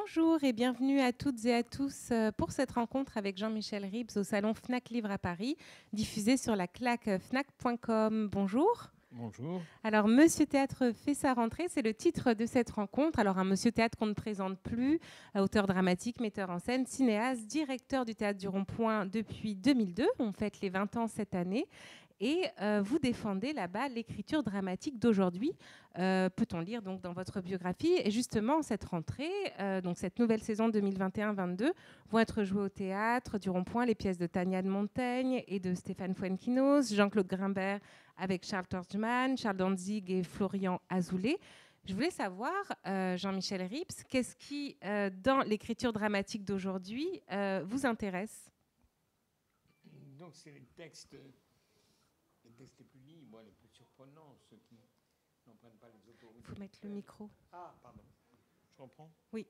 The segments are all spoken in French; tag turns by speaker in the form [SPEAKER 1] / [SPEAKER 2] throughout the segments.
[SPEAKER 1] Bonjour et bienvenue à toutes et à tous pour cette rencontre avec Jean-Michel Ribes au salon Fnac Livre à Paris, diffusée sur la claque fnac.com. Bonjour.
[SPEAKER 2] Bonjour.
[SPEAKER 1] Alors, Monsieur Théâtre fait sa rentrée, c'est le titre de cette rencontre. Alors, un Monsieur Théâtre qu'on ne présente plus, auteur dramatique, metteur en scène, cinéaste, directeur du Théâtre du Rond-Point depuis 2002. On fête les 20 ans cette année. Et vous défendez là-bas l'écriture dramatique d'aujourd'hui. Peut-on lire donc dans votre biographie. Et justement, cette rentrée, donc cette nouvelle saison 2021-22, vont être jouées au théâtre du Rond-Point les pièces de Tania de Montaigne et de Stéphane Fuenquinos, Jean-Claude Grimbert avec Charles Torgman, Charles Danzig et Florian Azoulay. Je voulais savoir, Jean-Michel Ribes, qu'est-ce qui, dans l'écriture dramatique d'aujourd'hui, vous intéresse?
[SPEAKER 2] Donc, c'est les textes les plus libres, les plus surprenants, ceux qui n'empruntent pas les autoroutes.
[SPEAKER 1] Il faut mettre le micro.
[SPEAKER 2] Ah, pardon. Je reprends.
[SPEAKER 1] Oui.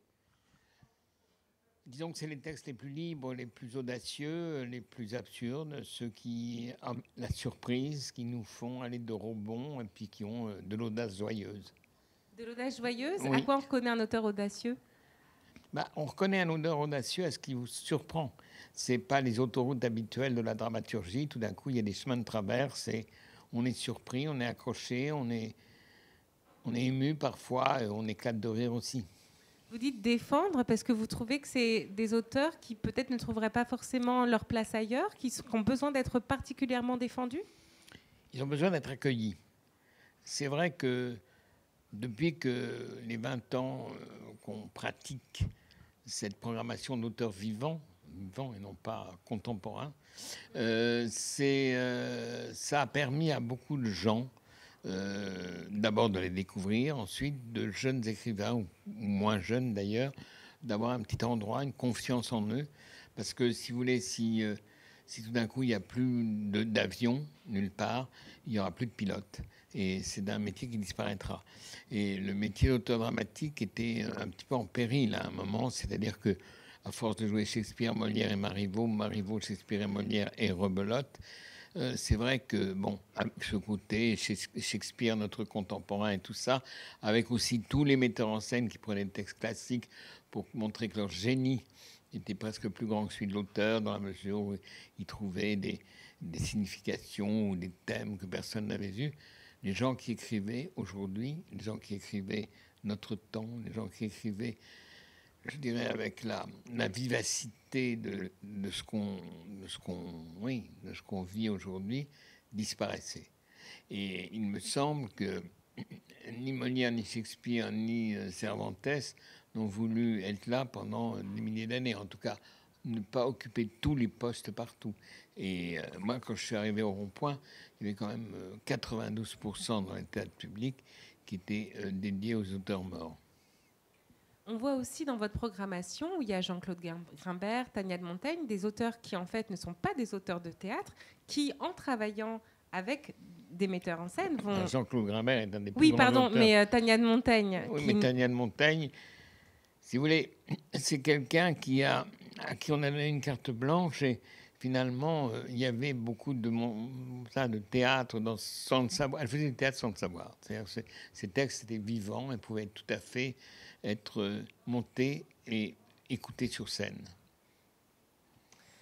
[SPEAKER 2] Disons que c'est les textes les plus libres, les plus audacieux, les plus absurdes, ceux qui ont la surprise, qui nous font aller de rebond et puis qui ont de l'audace joyeuse.
[SPEAKER 1] De l'audace joyeuse.
[SPEAKER 2] Oui.
[SPEAKER 1] À quoi on reconnaît un auteur audacieux?
[SPEAKER 2] On reconnaît un auteur audacieux à ce qui vous surprend. Ce n'est pas les autoroutes habituelles de la dramaturgie. Tout d'un coup, il y a des chemins de traverse et on est surpris, on est accroché, on est ému parfois, et on éclate de rire aussi.
[SPEAKER 1] Vous dites défendre parce que vous trouvez que c'est des auteurs qui peut-être ne trouveraient pas forcément leur place ailleurs, qui ont besoin d'être particulièrement défendus?
[SPEAKER 2] Ils ont besoin d'être accueillis. C'est vrai que depuis que les 20 ans qu'on pratique cette programmation d'auteurs vivants et non pas contemporains, ça a permis à beaucoup de gens d'abord de les découvrir, ensuite de jeunes écrivains, ou moins jeunes d'ailleurs, d'avoir un petit endroit, une confiance en eux. Parce que si vous voulez, si tout d'un coup il n'y a plus d'avion nulle part, il n'y aura plus de pilote. Et c'est un métier qui disparaîtra. Et le métier d'auteur dramatique était un petit peu en péril à un moment, c'est-à-dire que à force de jouer Shakespeare, Molière et Marivaux, Shakespeare et Molière et rebelote, c'est vrai que, bon, ce côté Shakespeare, notre contemporain et tout ça, avec aussi tous les metteurs en scène qui prenaient des textes classiques pour montrer que leur génie était presque plus grand que celui de l'auteur, dans la mesure où ils trouvaient des significations ou des thèmes que personne n'avait vus. Les gens qui écrivaient aujourd'hui, les gens qui écrivaient notre temps, les gens qui écrivaient, je dirais, avec la vivacité de ce qu'on vit aujourd'hui, disparaissait. Et il me semble que ni Molière, ni Shakespeare, ni Cervantes n'ont voulu être là pendant des milliers d'années. En tout cas, ne pas occuper tous les postes partout. Et moi, quand je suis arrivé au Rond-Point, il y avait quand même 92% dans les théâtres publics qui étaient dédiés aux auteurs morts.
[SPEAKER 1] On voit aussi dans votre programmation, où il y a Jean-Claude Grimbert, Tania de Montaigne, des auteurs qui en fait ne sont pas des auteurs de théâtre, qui en travaillant avec des metteurs en scène vont...
[SPEAKER 2] Jean-Claude Grimbert est un des plus
[SPEAKER 1] Oui,
[SPEAKER 2] grands
[SPEAKER 1] pardon,
[SPEAKER 2] auteurs.
[SPEAKER 1] mais Tania de Montaigne...
[SPEAKER 2] Oui, mais Tania de Montaigne, si vous voulez, c'est quelqu'un à qui on a donné une carte blanche et finalement, il y avait beaucoup de théâtre sans le savoir. Elle faisait du théâtre sans le savoir. C'est-à-dire que ces textes étaient vivants et pouvaient tout à fait être montés et écoutés sur scène.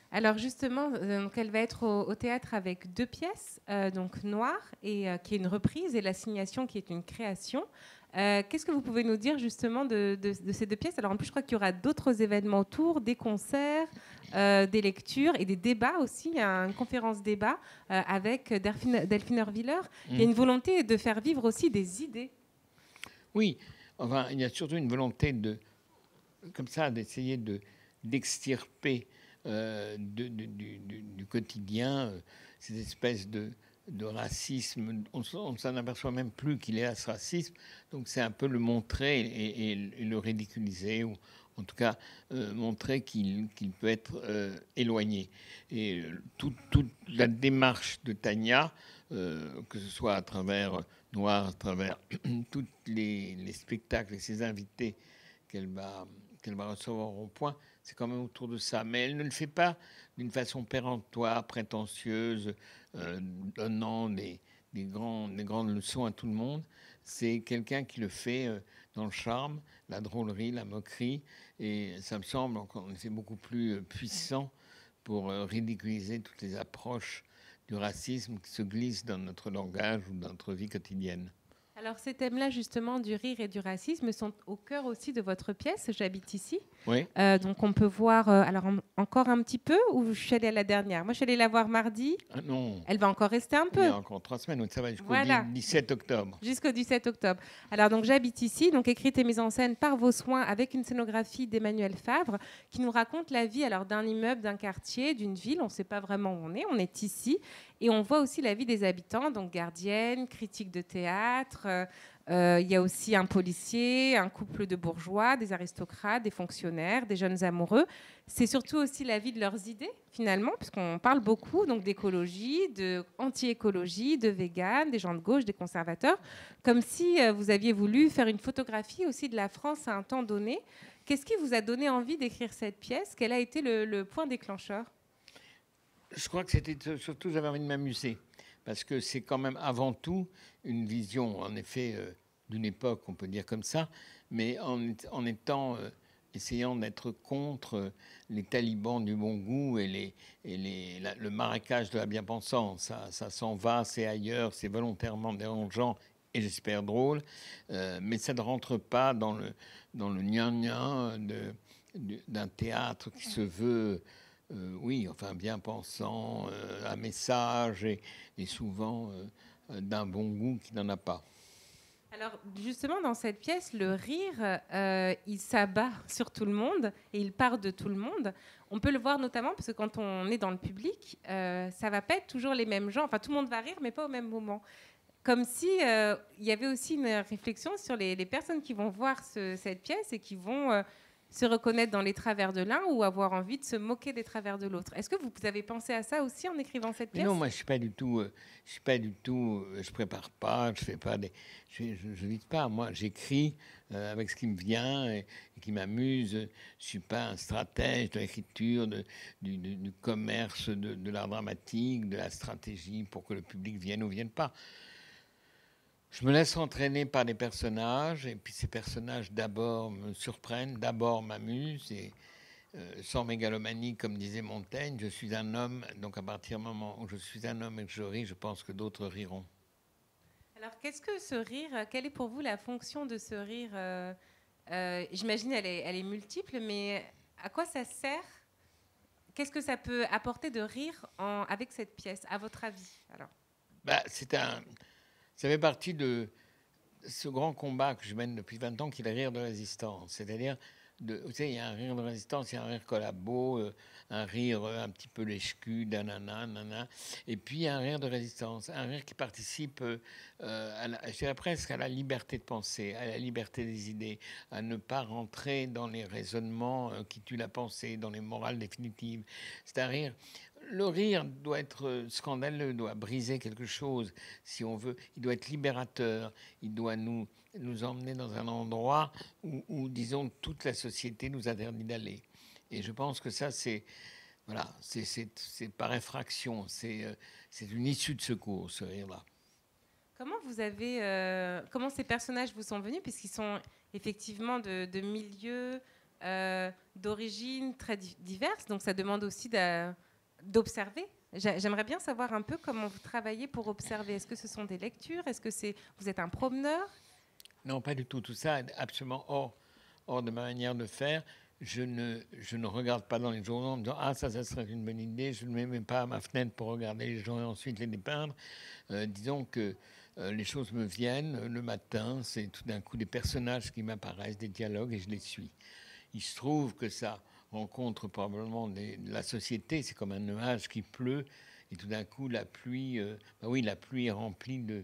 [SPEAKER 1] Alors justement, elle va être au théâtre avec 2 pièces, donc Noir, qui est une reprise, et L'Assignation, qui est une création. Qu'est-ce que vous pouvez nous dire justement de ces 2 pièces? Alors en plus, je crois qu'il y aura d'autres événements autour, des concerts, des lectures et des débats aussi. Il y a une conférence débat avec Delphine Erwiller. Il y a une volonté de faire vivre aussi des idées.
[SPEAKER 2] Oui, enfin, il y a surtout une volonté d'essayer d'extirper du quotidien cette espèce de racisme. On ne s'en aperçoit même plus qu'il est à ce racisme. Donc c'est un peu le montrer et le ridiculiser, ou en tout cas montrer qu'il peut être éloigné. Et toute la démarche de Tania, que ce soit à travers Noir, à travers tous les spectacles et ses invités qu'elle va recevoir au Rond-Point, c'est quand même autour de ça. Mais elle ne le fait pas d'une façon péremptoire, prétentieuse, donnant des grandes leçons à tout le monde. C'est quelqu'un qui le fait dans le charme, la drôlerie, la moquerie. Et ça me semble en effet beaucoup plus puissant pour ridiculiser toutes les approches du racisme qui se glissent dans notre langage ou dans notre vie quotidienne.
[SPEAKER 1] Alors ces thèmes-là, justement, du rire et du racisme, sont au cœur aussi de votre pièce, J'habite ici.
[SPEAKER 2] Oui.
[SPEAKER 1] Donc on peut voir, encore un petit peu, ou je suis allée à la dernière. Moi, je suis allée la voir mardi.
[SPEAKER 2] Ah non.
[SPEAKER 1] Elle va encore rester un peu.
[SPEAKER 2] Il y a encore 3 semaines, donc ça va jusqu'au
[SPEAKER 1] Voilà.
[SPEAKER 2] 17 octobre.
[SPEAKER 1] Jusqu'au 17 octobre. Alors, donc, J'habite ici, donc écrite et mise en scène par vos soins avec une scénographie d'Emmanuel Favre qui nous raconte la vie alors d'un immeuble, d'un quartier, d'une ville. On ne sait pas vraiment où on est ici. Et on voit aussi la vie des habitants, donc gardienne, critique de théâtre. Il y a aussi un policier, un couple de bourgeois, des aristocrates, des fonctionnaires, des jeunes amoureux. C'est surtout aussi la vie de leurs idées, finalement, puisqu'on parle beaucoup donc d'écologie, d'anti-écologie, de véganes, des gens de gauche, des conservateurs, comme si vous aviez voulu faire une photographie aussi de la France à un temps donné. Qu'est-ce qui vous a donné envie d'écrire cette pièce? Quel a été le point déclencheur?
[SPEAKER 2] Je crois que c'était surtout, j'avais envie de m'amuser, parce que c'est quand même avant tout une vision, en effet, d'une époque, on peut dire comme ça, mais en étant, essayant d'être contre les talibans du bon goût et le marécage de la bien-pensance. Ça s'en va, c'est ailleurs, c'est volontairement dérangeant et j'espère drôle, mais ça ne rentre pas dans le gnangnan d'un théâtre qui se veut... oui, enfin bien pensant, un message et souvent d'un bon goût qui n'en a pas.
[SPEAKER 1] Alors justement, dans cette pièce, le rire, il s'abat sur tout le monde et il part de tout le monde. On peut le voir notamment parce que quand on est dans le public, ça va pas être toujours les mêmes gens. Enfin, tout le monde va rire, mais pas au même moment. Comme si il y avait aussi une réflexion sur les personnes qui vont voir cette pièce et qui vont se reconnaître dans les travers de l'un ou avoir envie de se moquer des travers de l'autre. Est-ce que vous avez pensé à ça aussi en écrivant cette pièce?
[SPEAKER 2] Mais non, moi je suis pas du tout, je prépare pas, je fais pas je lis pas. Moi, j'écris avec ce qui me vient et qui m'amuse. Je suis pas un stratège de l'écriture, du commerce, de l'art dramatique, de la stratégie pour que le public vienne ou vienne pas. Je me laisse entraîner par des personnages, et puis ces personnages d'abord me surprennent, d'abord m'amusent, et sans mégalomanie, comme disait Montaigne, je suis un homme, donc à partir du moment où je suis un homme et que je ris, je pense que d'autres riront.
[SPEAKER 1] Alors, qu'est-ce que ce rire? Quelle est pour vous la fonction de ce rire? J'imagine elle est multiple, mais à quoi ça sert? Qu'est-ce que ça peut apporter de rire avec cette pièce, à votre avis? Alors,
[SPEAKER 2] Bah, ça fait partie de ce grand combat que je mène depuis 20 ans, qui est le rire de résistance. C'est-à-dire, vous savez, il y a un rire de résistance, il y a un rire collabo, un rire un petit peu lèche-cul, nanana, et puis un rire de résistance, un rire qui participe, je dirais presque à la liberté de penser, à la liberté des idées, à ne pas rentrer dans les raisonnements qui tuent la pensée, dans les morales définitives. C'est un rire... Le rire doit être scandaleux, doit briser quelque chose, si on veut. Il doit être libérateur, il doit nous emmener dans un endroit où, disons, toute la société nous interdit d'aller. Et je pense que ça, c'est par effraction, c'est une issue de secours, ce rire-là.
[SPEAKER 1] Comment ces personnages vous sont venus, puisqu'ils sont effectivement de milieux, d'origines très diverses, donc ça demande aussi d'observer. J'aimerais bien savoir un peu comment vous travaillez pour observer. Est-ce que ce sont des lectures? Est-ce que vous êtes un promeneur?
[SPEAKER 2] Non, pas du tout. Tout ça est absolument hors de ma manière de faire. Je ne regarde pas dans les journaux en me disant « Ah, ça serait une bonne idée ». Je ne me mets pas à ma fenêtre pour regarder les gens et ensuite les dépeindre. Disons que les choses me viennent le matin. C'est tout d'un coup des personnages qui m'apparaissent, des dialogues, et je les suis. Il se trouve que ça rencontre probablement la société. C'est comme un nuage qui pleut et tout d'un coup la pluie, la pluie est remplie de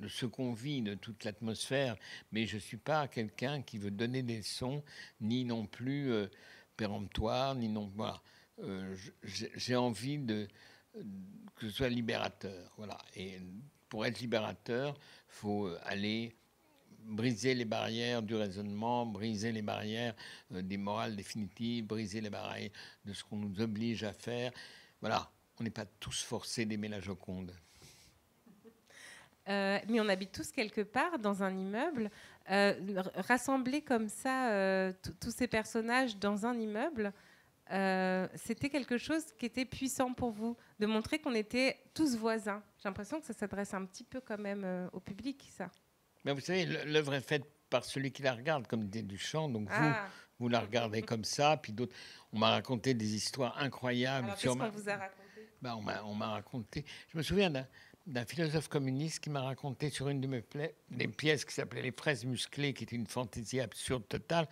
[SPEAKER 2] ce qu'on vit, de toute l'atmosphère. Mais je ne suis pas quelqu'un qui veut donner des leçons, ni non plus péremptoire, ni non... Voilà. J'ai envie que ce soit libérateur. Voilà. Et pour être libérateur, il faut aller briser les barrières du raisonnement, briser les barrières des morales définitives, briser les barrières de ce qu'on nous oblige à faire. Voilà, on n'est pas tous forcés d'aimer la Joconde.
[SPEAKER 1] mais on habite tous quelque part dans un immeuble. Rassembler comme ça tous ces personnages dans un immeuble, c'était quelque chose qui était puissant pour vous, de montrer qu'on était tous voisins. J'ai l'impression que ça s'adresse un petit peu quand même au public, ça.
[SPEAKER 2] Mais vous savez, l'œuvre est faite par celui qui la regarde, comme disait Duchamp. Donc vous la regardez comme ça, puis d'autres. On m'a raconté des histoires incroyables.
[SPEAKER 1] Alors, qu'est-ce qu'on vous a raconté?
[SPEAKER 2] On m'a raconté. Je me souviens d'un philosophe communiste qui m'a raconté sur une de mes des pièces qui s'appelait Les Fraises musclées, qui était une fantaisie absurde totale.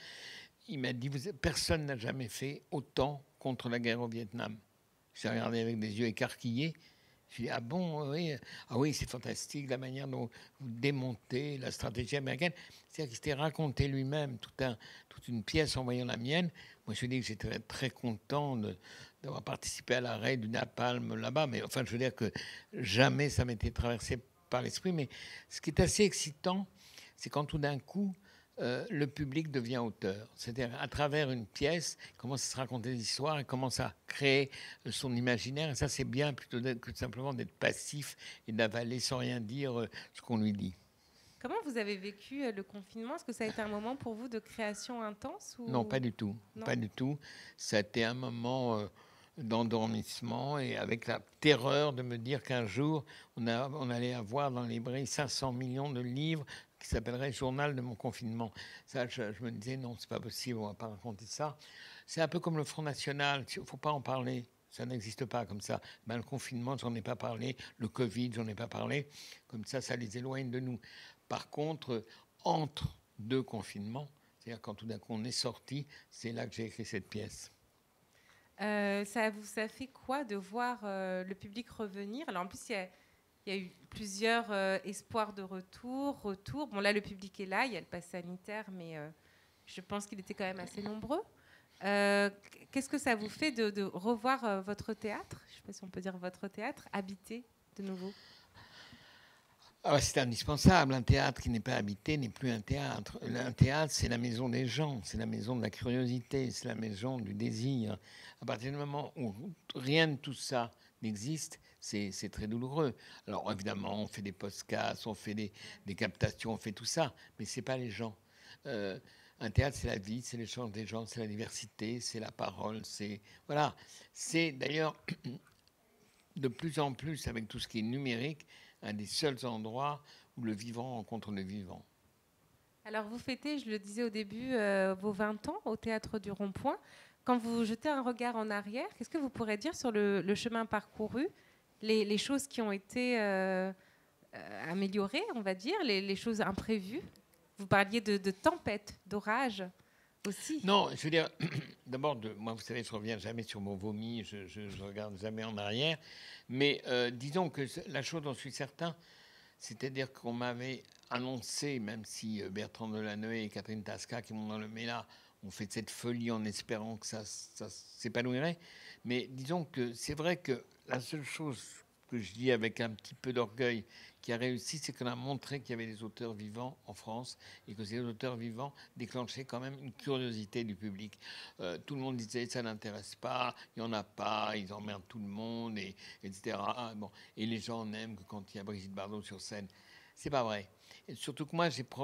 [SPEAKER 2] Il m'a dit, personne n'a jamais fait autant contre la guerre au Vietnam. J'ai regardé avec des yeux écarquillés. Je dis, ah bon, oui, ah oui, c'est fantastique la manière dont vous démontez la stratégie américaine. C'est-à-dire qu'il s'était raconté lui-même toute une pièce en voyant la mienne. Moi, je dis que j'étais très content d'avoir participé à l'arrêt du napalm là-bas. Mais enfin, je veux dire que jamais ça m'était traversé par l'esprit. Mais ce qui est assez excitant, c'est quand tout d'un coup, le public devient auteur. C'est-à-dire, à travers une pièce, il commence à se raconter des histoires, il commence à créer son imaginaire. Et ça, c'est bien plutôt que simplement d'être passif et d'avaler sans rien dire ce qu'on lui dit.
[SPEAKER 1] Comment vous avez vécu le confinement? Est-ce que ça a été un moment pour vous de création intense ou...
[SPEAKER 2] Non, pas du tout. Non. Pas du tout. Ça a été un moment d'endormissement et avec la terreur de me dire qu'un jour, on allait avoir dans les librairies 500 millions de livres qui s'appellerait Journal de mon confinement. Ça, je me disais, non, c'est pas possible, on va pas raconter ça. C'est un peu comme le Front National, il ne faut pas en parler. Ça n'existe pas comme ça. Ben, le confinement, j'en ai pas parlé. Le Covid, j'en ai pas parlé. Comme ça les éloigne de nous. Par contre, entre deux confinements, c'est-à-dire quand tout d'un coup on est sorti, c'est là que j'ai écrit cette pièce.
[SPEAKER 1] Ça fait quoi de voir le public revenir? Alors en plus, il y a eu plusieurs espoirs de retour. Bon, là, le public est là, il y a le pass sanitaire, mais je pense qu'il était quand même assez nombreux. Qu'est-ce que ça vous fait de revoir votre théâtre? Je ne sais pas si on peut dire votre théâtre, habité de nouveau.
[SPEAKER 2] C'est indispensable. Un théâtre qui n'est pas habité n'est plus un théâtre. Un théâtre, c'est la maison des gens, c'est la maison de la curiosité, c'est la maison du désir. À partir du moment où rien de tout ça n'existe, c'est très douloureux. Alors évidemment, on fait des podcasts, on fait des captations, on fait tout ça, mais c'est pas les gens. Un théâtre, c'est la vie, c'est l'échange des gens, c'est la diversité, c'est la parole, c'est voilà. C'est d'ailleurs de plus en plus avec tout ce qui est numérique, un des seuls endroits où le vivant rencontre le vivant.
[SPEAKER 1] Alors vous fêtez, je le disais au début, vos 20 ans au Théâtre du Rond-Point. Quand vous jetez un regard en arrière, qu'est-ce que vous pourrez dire sur le chemin parcouru, les choses qui ont été améliorées, on va dire, les choses imprévues? Vous parliez de tempête, d'orage aussi.
[SPEAKER 2] Non, je veux dire, d'abord, moi, vous savez, je ne reviens jamais sur mon vomi, je ne regarde jamais en arrière. Mais disons que la chose dont je suis certain, c'est-à-dire qu'on m'avait annoncé, même si Bertrand Delanoë et Catherine Tasca, qui m'ont enlevé là, ont fait cette folie en espérant que ça s'épanouirait. Mais disons que c'est vrai que la seule chose que je dis avec un petit peu d'orgueil qui a réussi, c'est qu'on a montré qu'il y avait des auteurs vivants en France et que ces auteurs vivants déclenchaient quand même une curiosité du public. Tout le monde disait ça n'intéresse pas, il n'y en a pas, ils emmerdent tout le monde, etc. Bon. Et les gens n'aiment que quand il y a Brigitte Bardot sur scène. C'est pas vrai. Et surtout que moi, j'ai pas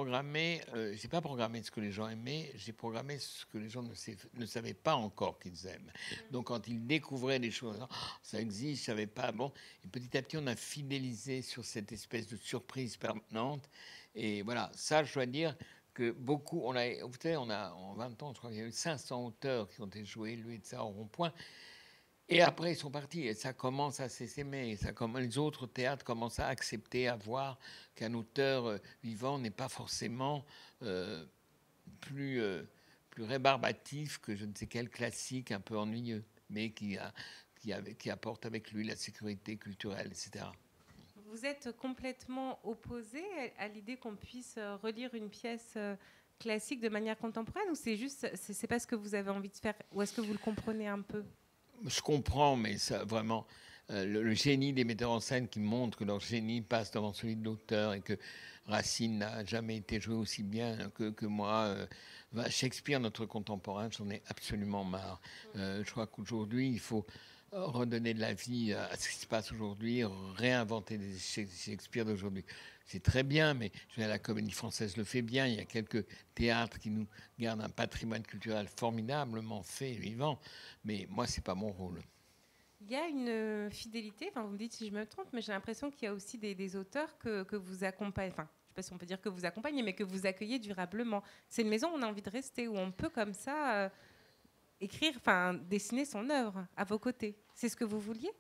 [SPEAKER 2] programmé ce que les gens aimaient, j'ai programmé ce que les gens ne savaient pas encore qu'ils aiment. Donc quand ils découvraient des choses, oh, ça existe, je savais pas. Bon, et petit à petit, on a fidélisé sur cette espèce de surprise permanente. Et voilà, ça, je dois dire que beaucoup, vous savez, on a en 20 ans, je crois qu'il y a eu 500 auteurs qui ont été joués, lui et ça, au Rond-Point. Et après, ils sont partis. Et ça commence à s'essaimer. Les autres théâtres commencent à accepter, à voir qu'un auteur vivant n'est pas forcément plus rébarbatif que je ne sais quel classique un peu ennuyeux, mais qui apporte avec lui la sécurité culturelle, etc.
[SPEAKER 1] Vous êtes complètement opposé à l'idée qu'on puisse relire une pièce classique de manière contemporaine, ou c'est pas ce que vous avez envie de faire, ou est-ce que vous le comprenez un peu?
[SPEAKER 2] Je comprends, mais ça, vraiment, le génie des metteurs en scène qui montrent que leur génie passe devant celui de l'auteur et que Racine n'a jamais été joué aussi bien que moi. Shakespeare, notre contemporain, j'en ai absolument marre. Je crois qu'aujourd'hui, il faut redonner de la vie à ce qui se passe aujourd'hui, réinventer des Shakespeare d'aujourd'hui. C'est très bien, mais la Comédie Française le fait bien. Il y a quelques théâtres qui nous gardent un patrimoine culturel formidablement fait, vivant. Mais moi, c'est pas mon rôle.
[SPEAKER 1] Il y a une fidélité, enfin vous me dites si je me trompe, mais j'ai l'impression qu'il y a aussi des auteurs que vous accompagnez, enfin je ne sais pas si on peut dire que vous accompagnez, mais que vous accueillez durablement. C'est une maison où on a envie de rester, où on peut comme ça écrire, enfin dessiner son œuvre à vos côtés. C'est ce que vous vouliez ?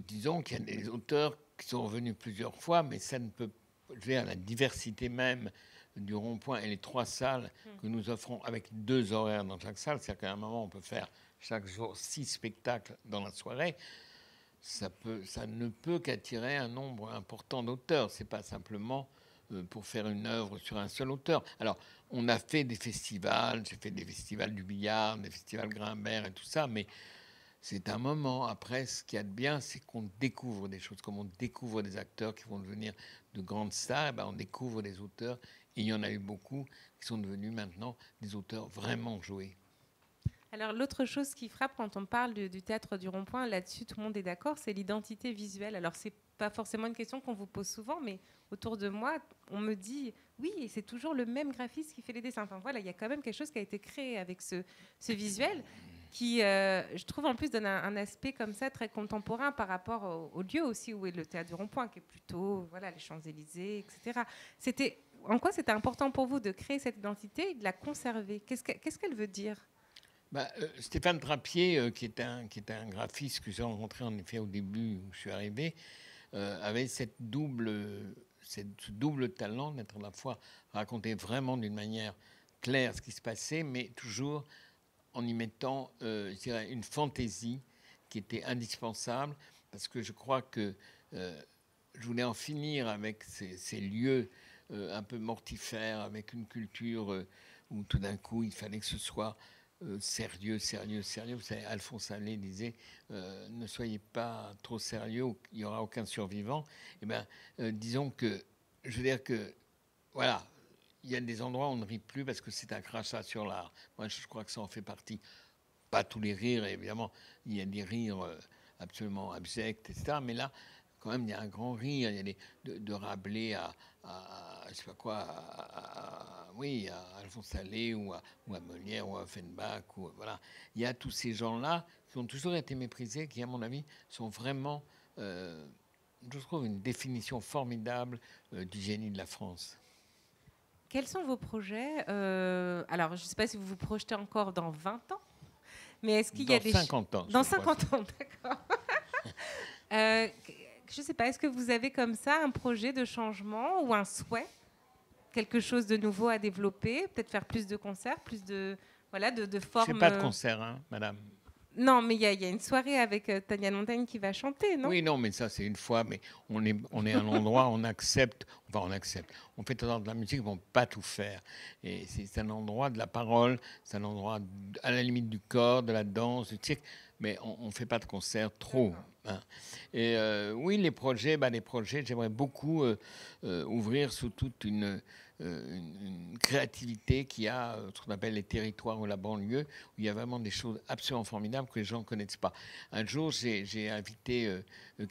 [SPEAKER 2] Disons qu'il y a des auteurs qui sont revenus plusieurs fois, mais ça ne peut faire la diversité même du Rond-Point et les 3 salles que nous offrons avec 2 horaires dans chaque salle. C'est-à-dire qu'à un moment, on peut faire chaque jour 6 spectacles dans la soirée. Ça ne peut qu'attirer un nombre important d'auteurs. Ce n'est pas simplement pour faire une œuvre sur un seul auteur. Alors, on a fait des festivals. J'ai fait des festivals du Billard, des festivals Grimbert et tout ça, mais c'est un moment. Après, ce qu'il y a de bien, c'est qu'on découvre des choses. Comme on découvre des acteurs qui vont devenir de grandes stars, on découvre des auteurs. Et il y en a eu beaucoup qui sont devenus maintenant des auteurs vraiment joués.
[SPEAKER 1] Alors, l'autre chose qui frappe quand on parle du théâtre du Rond-Point, là-dessus, tout le monde est d'accord, c'est l'identité visuelle. Alors, ce n'est pas forcément une question qu'on vous pose souvent, mais autour de moi, on me dit, oui, c'est toujours le même graphiste qui fait les dessins. Enfin, voilà, il y a quand même quelque chose qui a été créé avec ce visuel qui, je trouve, en plus, donne un aspect comme ça très contemporain par rapport au lieu aussi où est le théâtre du Rond-Point, qui est plutôt les Champs-Élysées, etc. En quoi c'était important pour vous de créer cette identité et de la conserver ? Qu'est-ce qu'elle veut dire ?
[SPEAKER 2] Stéphane Trappier, qui est un graphiste que j'ai rencontré en effet au début où je suis arrivé, avait ce double talent d'être à la fois raconter vraiment d'une manière claire ce qui se passait, mais toujours en y mettant, je dirais, une fantaisie qui était indispensable, parce que je crois que je voulais en finir avec ces lieux un peu mortifères, avec une culture où tout d'un coup il fallait que ce soit sérieux. Vous savez, Alphonse Allais disait ne soyez pas trop sérieux, il n'y aura aucun survivant. Disons que, je veux dire que, voilà, il y a des endroits où on ne rit plus parce que c'est un crachat sur l'art. Moi, je crois que ça en fait partie. Pas tous les rires, évidemment, il y a des rires absolument abjects, etc. Mais là, quand même, il y a un grand rire. Il y a de Rabelais à je sais pas quoi, à Alphonse Allais ou à Molière ou à Offenbach. Voilà. Il y a tous ces gens-là qui ont toujours été méprisés, qui, à mon avis, sont vraiment, je trouve, une définition formidable du génie de la France.
[SPEAKER 1] Quels sont vos projets ? Alors, je ne sais pas si vous vous projetez encore dans 20 ans, mais est-ce qu'il y a des...
[SPEAKER 2] 50 ans.
[SPEAKER 1] Dans 50 ans, d'accord. Je ne sais pas, est-ce que vous avez comme ça un projet de changement ou un souhait ? Quelque chose de nouveau à développer ? Peut-être faire plus de concerts, plus de formes...
[SPEAKER 2] Je ne fais pas de concert, hein, madame.
[SPEAKER 1] Non, mais il y a une soirée avec Tania Montaigne qui va chanter, non ?
[SPEAKER 2] Oui, non, mais ça, c'est une fois. Mais on est à un endroit où on accepte. On fait tout de la musique, on ne peut pas tout faire. Et c'est un endroit de la parole, c'est un endroit à la limite du corps, de la danse, du cirque. Mais on ne fait pas de concert trop. Hein. Et oui, les projets, j'aimerais beaucoup ouvrir sous toute une créativité qui a ce qu'on appelle les territoires ou la banlieue, où il y a vraiment des choses absolument formidables que les gens ne connaissent pas. Un jour, j'ai invité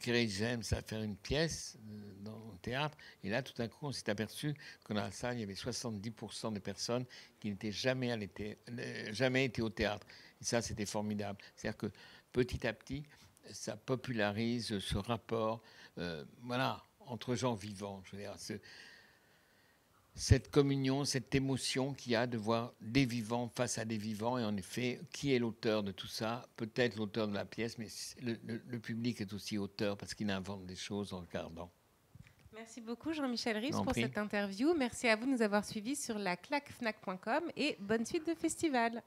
[SPEAKER 2] Kerry James à faire une pièce dans le théâtre, et là, tout d'un coup, on s'est aperçu que dans la salle, il y avait 70% des personnes qui n'étaient jamais été au théâtre. Et ça, c'était formidable. C'est-à-dire que petit à petit, ça popularise ce rapport entre gens vivants. Je veux dire, cette communion, cette émotion qu'il y a de voir des vivants face à des vivants. Et en effet, qui est l'auteur de tout ça ? Peut-être l'auteur de la pièce, mais le public est aussi auteur parce qu'il invente des choses en regardant.
[SPEAKER 1] Merci beaucoup Jean-Michel Rives pour cette interview. Merci à vous de nous avoir suivis sur laclaquefnac.com et bonne suite de festival.